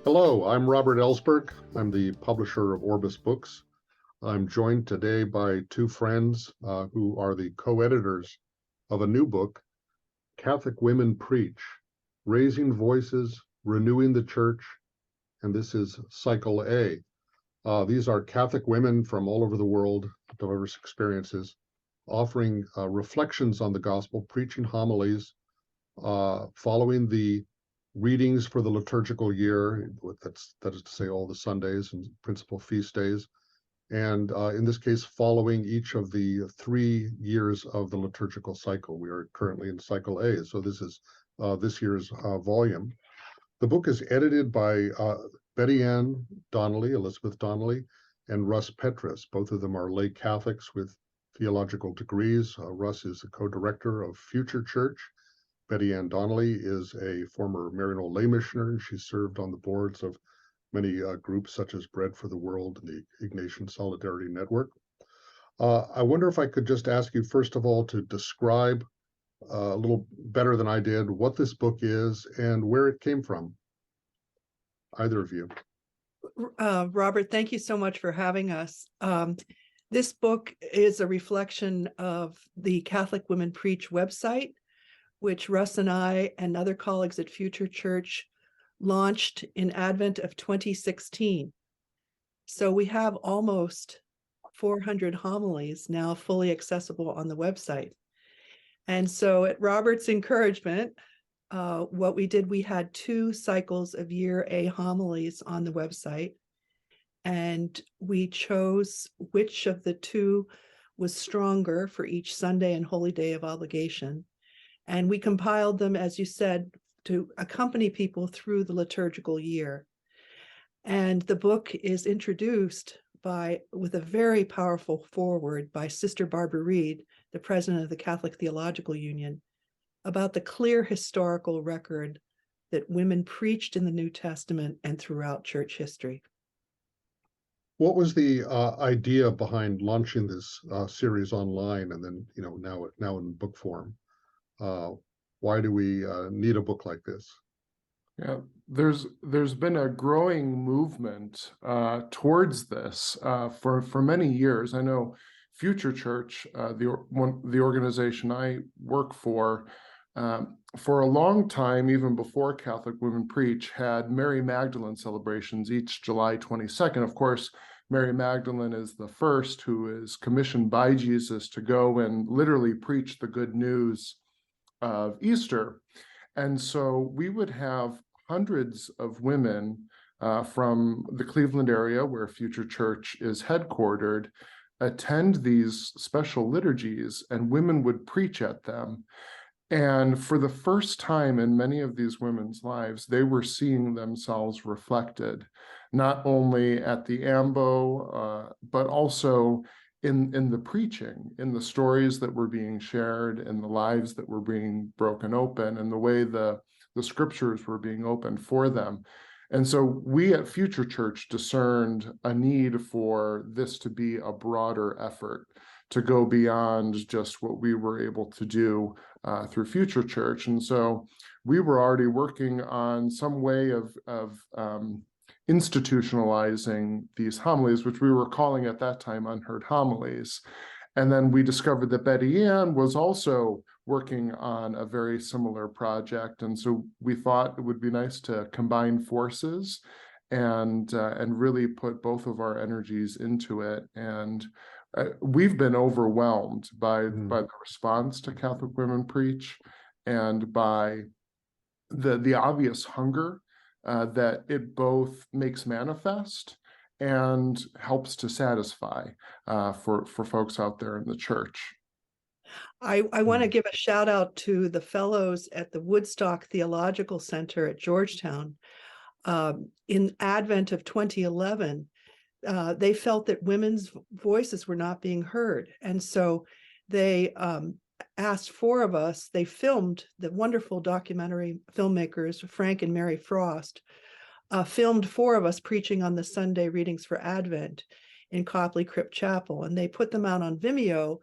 Hello, I'm Robert Ellsberg. I'm the publisher of Orbis Books. I'm joined today by two friends who are the co-editors of a new book, Catholic Women Preach, Raising Voices, Renewing the Church, and this is Cycle A. These are Catholic women from all over the world, diverse experiences, offering reflections on the gospel, preaching homilies, following the readings for the liturgical year, that is to say all the Sundays and principal feast days, and in this case, following each of the 3 years of the liturgical cycle. We are currently in Cycle A, so this is this year's volume. The book is edited by Betty Ann Donnelly, Elizabeth Donnelly, and Russ Petrus. Both of them are lay Catholics with theological degrees. Russ is the co-director of Future Church. Betty Ann Donnelly is a former Maryknoll Lay Missioner. She served on the boards of many groups such as Bread for the World and the Ignatian Solidarity Network. I wonder if I could just ask you, first of all, to describe a little better than I did what this book is and where it came from. Either of you. Robert, thank you so much for having us. This book is a reflection of the Catholic Women Preach website, which Russ and I and other colleagues at Future Church launched in Advent of 2016. So we have almost 400 homilies now fully accessible on the website. And so at Robert's encouragement, what we did, we had 2 cycles of Year A homilies on the website, and we chose which of the 2 was stronger for each Sunday and Holy Day of Obligation. And we compiled them, as you said, to accompany people through the liturgical year. And the book is introduced with a very powerful foreword by Sister Barbara Reed, the president of the Catholic Theological Union, about the clear historical record that women preached in the New Testament and throughout church history. What was the idea behind launching this series online and then, now in book form? Why do we need a book like this? Yeah, there's been a growing movement towards this for many years. I know Future Church, the organization I work for a long time, even before Catholic Women Preach, had Mary Magdalene celebrations each July 22nd. Of course, Mary Magdalene is the first who is commissioned by Jesus to go and literally preach the good news of Easter. And so we would have hundreds of women from the Cleveland area, where Future Church is headquartered, attend these special liturgies, and women would preach at them. And for the first time in many of these women's lives, they were seeing themselves reflected, not only at the ambo, but also in the preaching, in the stories that were being shared, in the lives that were being broken open, and the way the scriptures were being opened for them. And so we at Future Church discerned a need for this to be a broader effort, to go beyond just what we were able to do through Future Church. And so we were already working on some way of institutionalizing these homilies, which we were calling at that time unheard homilies. And then we discovered that Betty Ann was also working on a very similar project. And so we thought it would be nice to combine forces and really put both of our energies into it. And we've been overwhelmed by the response to Catholic Women Preach, and by the obvious hunger that it both makes manifest and helps to satisfy for folks out there in the church. I want to give a shout out to the fellows at the Woodstock Theological Center at Georgetown. In Advent of 2011, they felt that women's voices were not being heard. And so they asked 4 of us, they filmed, the wonderful documentary filmmakers, Frank and Mary Frost, filmed 4 of us preaching on the Sunday readings for Advent in Copley Crypt Chapel. And they put them out on Vimeo.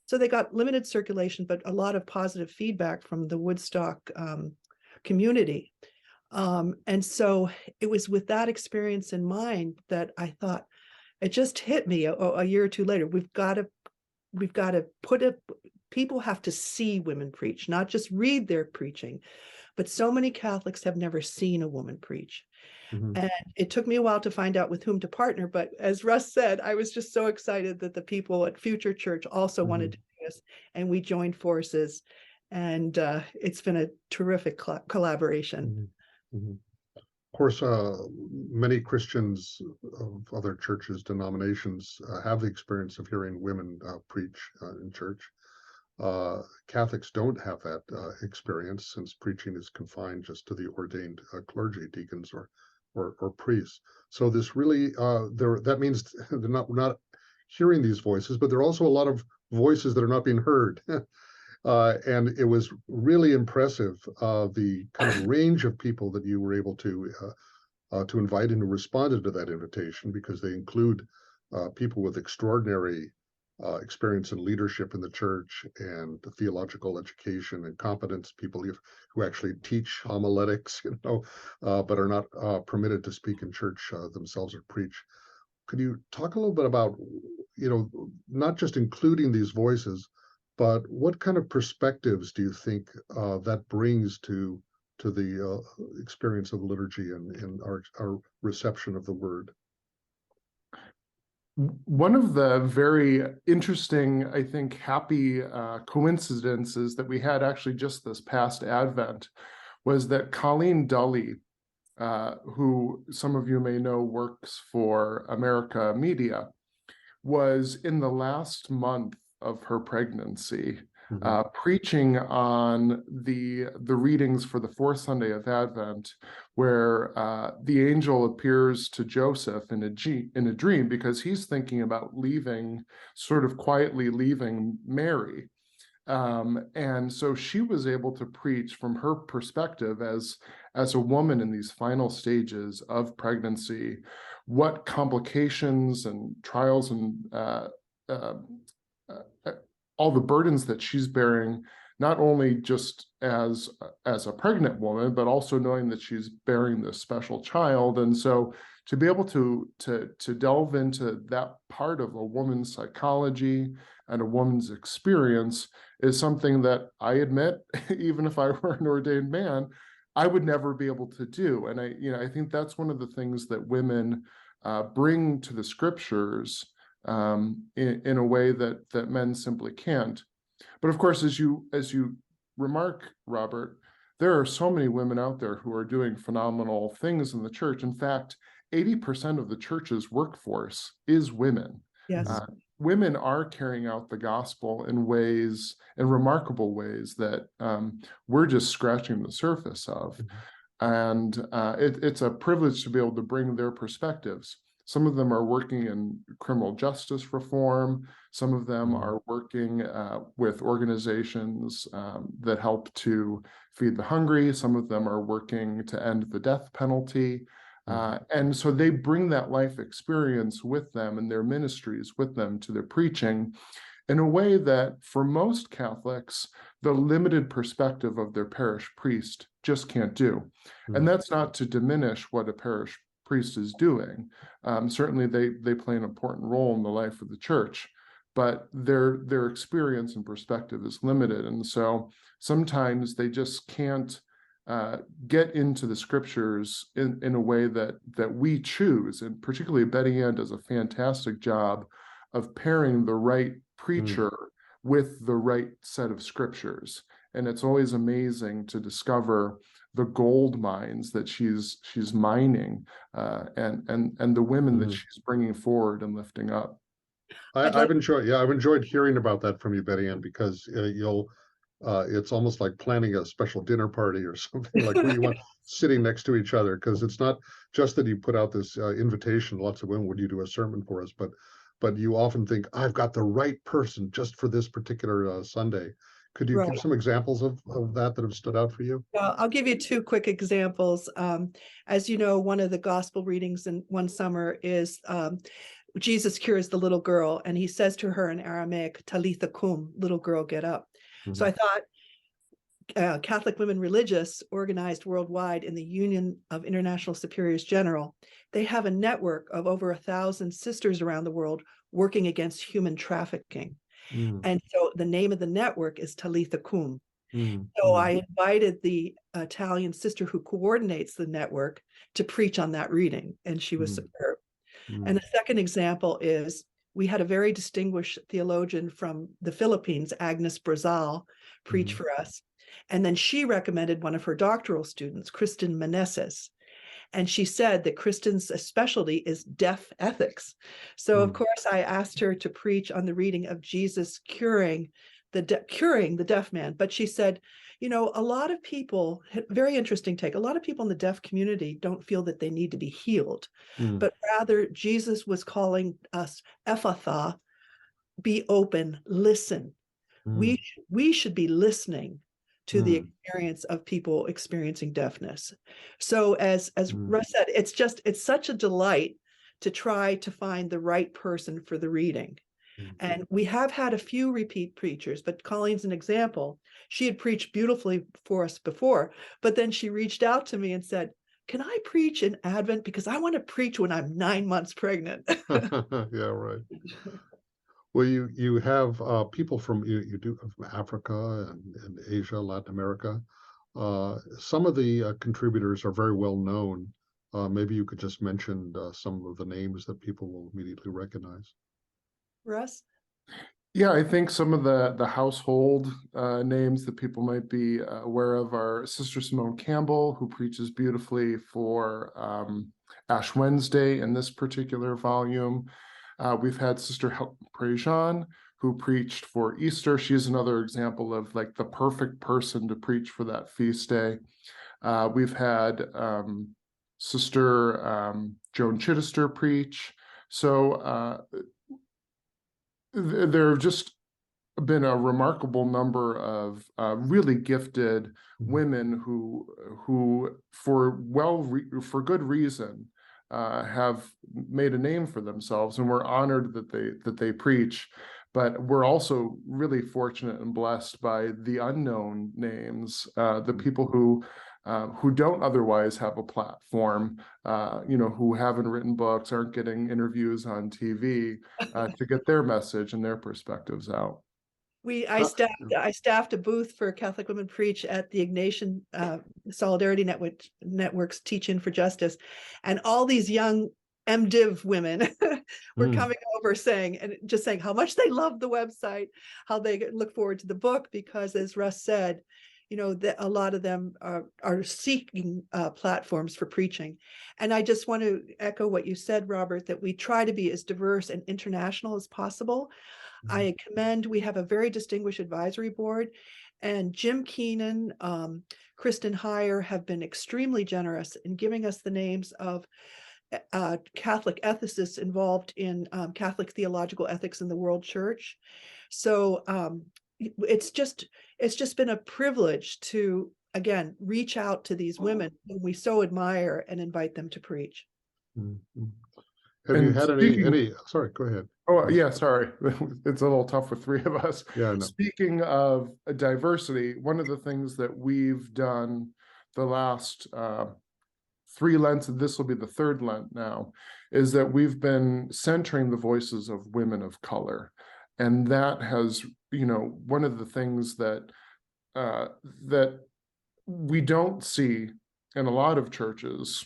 So they got limited circulation, but a lot of positive feedback from the Woodstock community. And so it was with that experience in mind that I thought, it just hit me a year or two later. We've got to put it, people have to see women preach, not just read their preaching. But so many Catholics have never seen a woman preach. Mhm. And it took me a while to find out with whom to partner. But as Russ said, I was just so excited that the people at Future Church also wanted to do this, and we joined forces. And it's been a terrific collaboration. Mhm. Of course, many Christians of other churches, denominations, have the experience of hearing women preach in church. Catholics don't have that experience, since preaching is confined just to the ordained clergy, deacons or priests. So this really that means they're not hearing these voices, but there are also a lot of voices that are not being heard. And it was really impressive, the kind of range of people that you were able to invite and who responded to that invitation, because they include people with extraordinary experience in leadership in the church and theological education and competence, people who actually teach homiletics, but are not permitted to speak in church themselves or preach. Could you talk a little bit about, not just including these voices, but what kind of perspectives do you think that brings to the experience of liturgy and our reception of the word? One of the very interesting, I think, happy coincidences that we had actually just this past Advent was that Colleen Donnelly, who some of you may know works for America Media, was in the last month of her pregnancy preaching on the readings for the fourth Sunday of Advent, where the angel appears to Joseph in a dream, because he's thinking about sort of quietly leaving Mary. And so she was able to preach from her perspective as a woman in these final stages of pregnancy, what complications and trials and all the burdens that she's bearing, not only just as a pregnant woman, but also knowing that she's bearing this special child. And so to be able to delve into that part of a woman's psychology and a woman's experience is something that I admit, even if I were an ordained man, I would never be able to do. And I think that's one of the things that women bring to the scriptures in a way that men simply can't. But of course, as you remark, Robert, there are so many women out there who are doing phenomenal things in the church. In fact, 80% of the church's workforce is women. Yes. Women are carrying out the gospel in remarkable ways that we're just scratching the surface of. And it's a privilege to be able to bring their perspectives. Some of them are working in criminal justice reform. Some of them are working with organizations that help to feed the hungry. Some of them are working to end the death penalty. And so they bring that life experience with them and their ministries with them to their preaching in a way that for most Catholics, the limited perspective of their parish priest just can't do. And that's not to diminish what a parish priest is doing. Certainly they play an important role in the life of the church, but their experience and perspective is limited. And so sometimes they just can't get into the scriptures in a way that we choose. And particularly Betty Ann does a fantastic job of pairing the right preacher with the right set of scriptures. And it's always amazing to discover the gold mines that she's mining and the women that she's bringing forward and lifting up. I've enjoyed hearing about that from you, Betty Ann, because it's almost like planning a special dinner party or something, like who you want sitting next to each other, because it's not just that you put out this invitation, lots of women, would you do a sermon for us, but you often think, I've got the right person just for this particular Sunday. Could you give some examples of that have stood out for you? I'll give you two quick examples. As you know, one of the gospel readings in one summer is Jesus cures the little girl, and he says to her in Aramaic, Talitha cum, little girl, get up. So I thought, Catholic Women Religious, organized worldwide in the Union of International Superiors General, they have a network of over 1,000 sisters around the world working against human trafficking. And so the name of the network is Talitha Cum. So I invited the Italian sister who coordinates the network to preach on that reading, and she was superb. And the second example is we had a very distinguished theologian from the Philippines, Agnes Brazal, preach for us. And then she recommended one of her doctoral students, Kristen Meneses. And she said that Kristen's specialty is deaf ethics. So of course I asked her to preach on the reading of Jesus curing the deaf man. But she said, you know, a lot of people, very interesting take, a lot of people in the deaf community don't feel that they need to be healed, but rather Jesus was calling us ephatha, be open, listen. We should be listening to the experience of people experiencing deafness. So as Russ said, it's such a delight to try to find the right person for the reading. And we have had a few repeat preachers, but Colleen's an example. She had preached beautifully for us before, but then she reached out to me and said, can I preach in Advent? Because I want to preach when I'm 9 months pregnant. Yeah, right. Well, you have people from you do from Africa and Asia, Latin America. Some of the contributors are very well known. Maybe you could just mention some of the names that people will immediately recognize. Russ? Yeah, I think some of the household names that people might be aware of are Sister Simone Campbell, who preaches beautifully for Ash Wednesday in this particular volume. We've had Sister Helen Prejean, who preached for Easter. She's another example of like the perfect person to preach for that feast day. We've had Sister Joan Chittister preach. So there have just been a remarkable number of really gifted women who for good reason have made a name for themselves, and we're honored that they preach. But we're also really fortunate and blessed by the unknown names, the people who don't otherwise have a platform, who haven't written books, aren't getting interviews on TV to get their message and their perspectives out. I staffed a booth for Catholic Women Preach at the Ignatian Solidarity Network's Teach-In for Justice, and all these young MDiv women were coming over saying how much they love the website, how they look forward to the book, because as Russ said, you know, that a lot of them are seeking platforms for preaching. And I just want to echo what you said, Robert, that we try to be as diverse and international as possible. I commend, we have a very distinguished advisory board, and Jim Keenan, Kristen Heyer have been extremely generous in giving us the names of Catholic ethicists involved in Catholic theological ethics in the world church. So it's just been a privilege to, again, reach out to these women whom we so admire and invite them to preach. Have you had any, sorry, go ahead. Oh, yeah, sorry. It's a little tough with three of us. Yeah, I know. Speaking of diversity, one of the things that we've done the last 3 Lents, and this will be the 3rd Lent now, is that we've been centering the voices of women of color. And that has, one of the things that that we don't see in a lot of churches,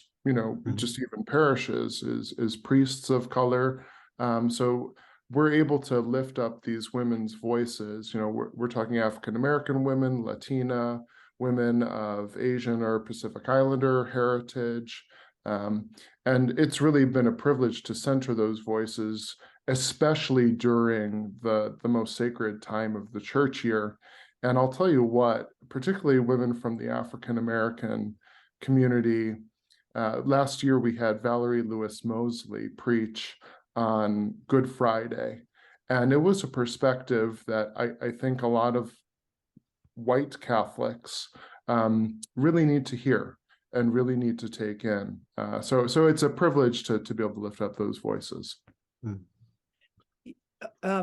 just even parishes, is priests of color. So we're able to lift up these women's voices. We're talking African American women, Latina women of Asian or Pacific Islander heritage. And it's really been a privilege to center those voices, especially during the most sacred time of the church year. And I'll tell you what, particularly women from the African American community, last year we had Valerie Lewis Mosley preach on Good Friday. And it was a perspective that I think a lot of white Catholics really need to hear and really need to take in. So it's a privilege to be able to lift up those voices.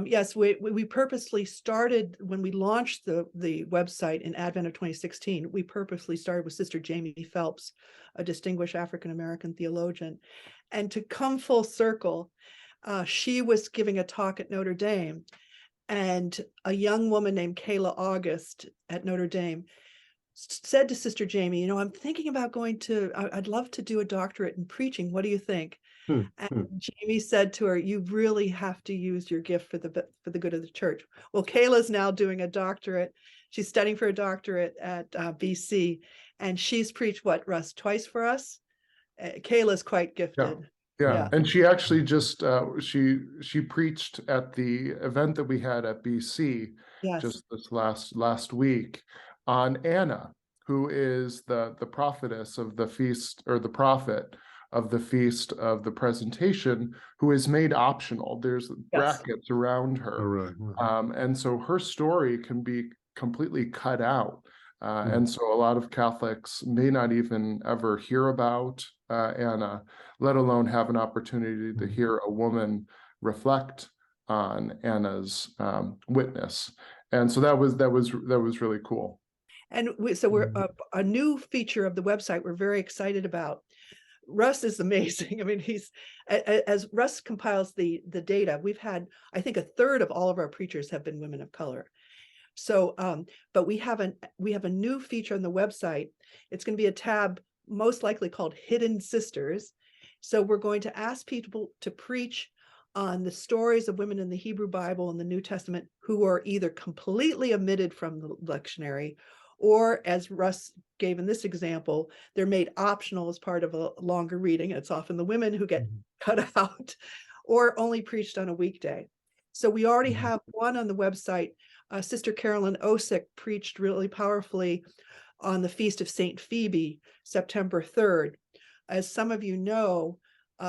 Yes, we purposely started when we launched the website in Advent of 2016. We purposely started with Sister Jamie Phelps, a distinguished African-American theologian. And to come full circle, she was giving a talk at Notre Dame, and a young woman named Kayla August at Notre Dame said to Sister Jamie, you know, I'm thinking about I'd love to do a doctorate in preaching. What do you think? And Jamie said to her, you really have to use your gift for the good of the church. Well, Kayla's now doing a doctorate. She's studying for a doctorate at BC, and she's preached what, Russ, twice for us? Kayla's quite gifted. Yeah. And she actually just she preached at the event that we had at BC just this last week on Anna, who is the prophetess of the feast, or the prophet of the feast of the presentation, who is made optional. There's brackets around her. And so her story can be completely cut out. And so a lot of Catholics may not even ever hear about Anna, let alone have an opportunity to hear a woman reflect on Anna's witness. And so that was really cool. And we're a new feature of the website we're very excited about. Russ is amazing. I mean, as Russ compiles the data, we've had, I think, a third of all of our preachers have been women of color. So, but we have a new feature on the website. It's going to be a tab most likely called Hidden Sisters. So we're going to ask people to preach on the stories of women in the Hebrew Bible and the New Testament who are either completely omitted from the lectionary, or, as Russ gave in this example, they're made optional as part of a longer reading. It's often the women who get cut out, or only preached on a weekday. So we already have one on the website. Sister Carolyn Osick preached really powerfully on the Feast of St. Phoebe, September 3rd. As some of you know,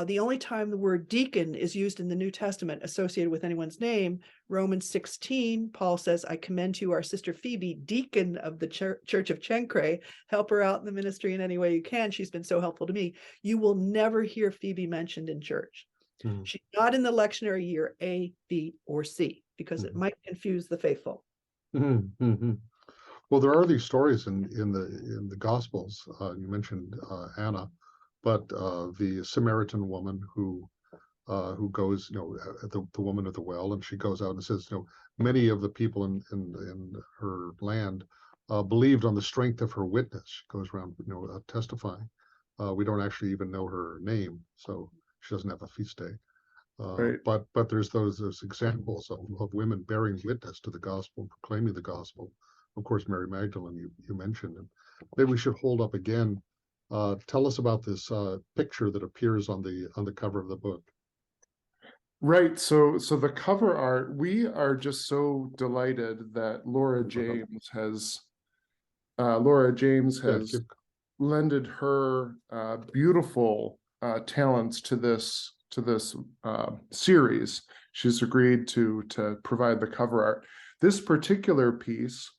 the only time the word deacon is used in the New Testament associated with anyone's name, Romans 16, Paul says, I commend to you our sister Phoebe, deacon of the Church of Chencre. Help her out in the ministry in any way you can. She's been so helpful to me. You will never hear Phoebe mentioned in church. She's not in the lectionary year A, B, or C, because it might confuse the faithful. Well, there are these stories in the Gospels. You mentioned Anna, but the Samaritan woman who goes, the woman at the well, and she goes out and says, many of the people in her land believed on the strength of her witness. She goes around, testifying. We don't actually even know her name, so she doesn't have a feast day. But there's those examples of women bearing witness to the gospel, proclaiming the gospel. Of course, Mary Magdalene, you mentioned, and maybe we should hold up again. Tell us about this picture that appears on the cover of the book. Right. So the cover art, we are just so delighted that Laura James has lended her beautiful talents to this series. She's agreed to provide the cover art. This particular piece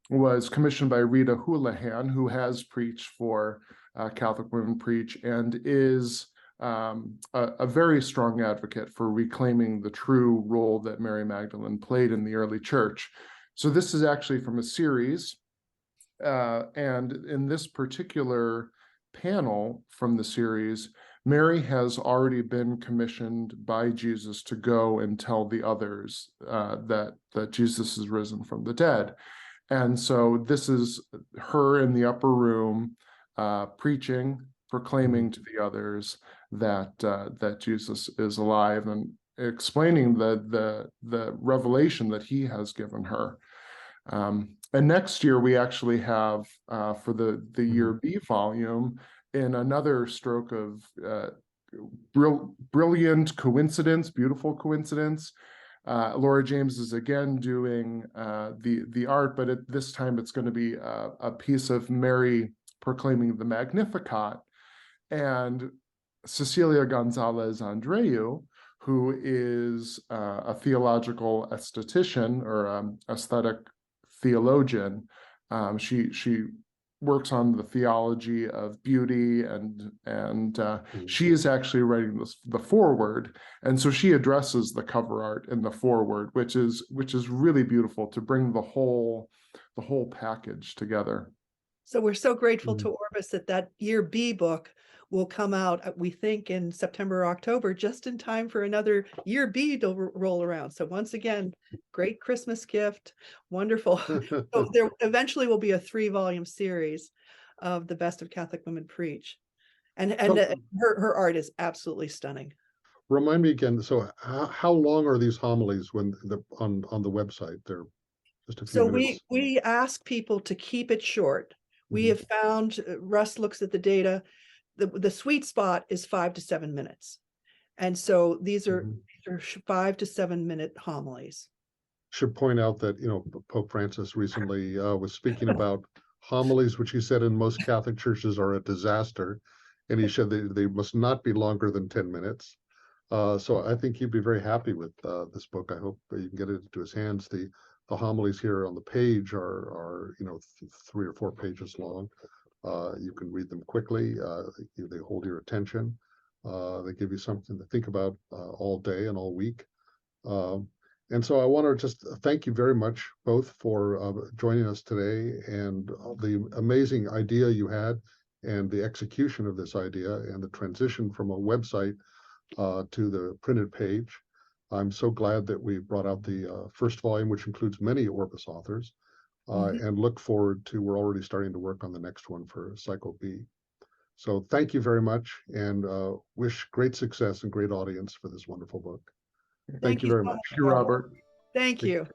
was commissioned by Rita Houlihan, who has preached for Catholic Women Preach and is a very strong advocate for reclaiming the true role that Mary Magdalene played in the early church. So this is actually from a series, and in this particular panel from the series, Mary has already been commissioned by Jesus to go and tell the others that Jesus is risen from the dead. And so this is her in the upper room preaching, proclaiming to the others that Jesus is alive, and explaining the revelation that he has given her. And next year we actually have for the year B volume, in another stroke of brilliant coincidence, beautiful coincidence, Laura James is again doing the art, but at this time it's going to be a piece of Mary proclaiming the Magnificat. And Cecilia Gonzalez Andreu, who is a theological esthetician or aesthetic theologian, she works on the theology of beauty, and she is actually writing the foreword, and so she addresses the cover art in the foreword, which is really beautiful to bring the whole package together. So we're so grateful to Orbis that Year B book will come out, we think, in September or October, just in time for another Year B to roll around. So once again, great Christmas gift, wonderful. So there eventually will be a 3-volume series of the best of Catholic women preach, and her art is absolutely stunning. Remind me again. So how long are these homilies when on the website? They're just a few minutes. So we ask people to keep it short. We have found, Russ looks at the data, the sweet spot is 5 to 7 minutes. And so these are 5 to 7 minute homilies. Should point out that, Pope Francis recently was speaking about homilies, which he said in most Catholic churches are a disaster. And he said they must not be longer than 10 minutes. So I think he'd be very happy with this book. I hope you can get it into his hands. The homilies here on the page are 3 or 4 pages long. You can read them quickly. They hold your attention. They give you something to think about all day and all week. And so I want to just thank you very much both for joining us today, and the amazing idea you had and the execution of this idea and the transition from a website to the printed page. I'm so glad that we brought out the first volume, which includes many Orbis authors, and look forward to, we're already starting to work on the next one for Cycle B. So thank you very much, and wish great success and great audience for this wonderful book. Thank you very much. Thank you, Robert. Thank you.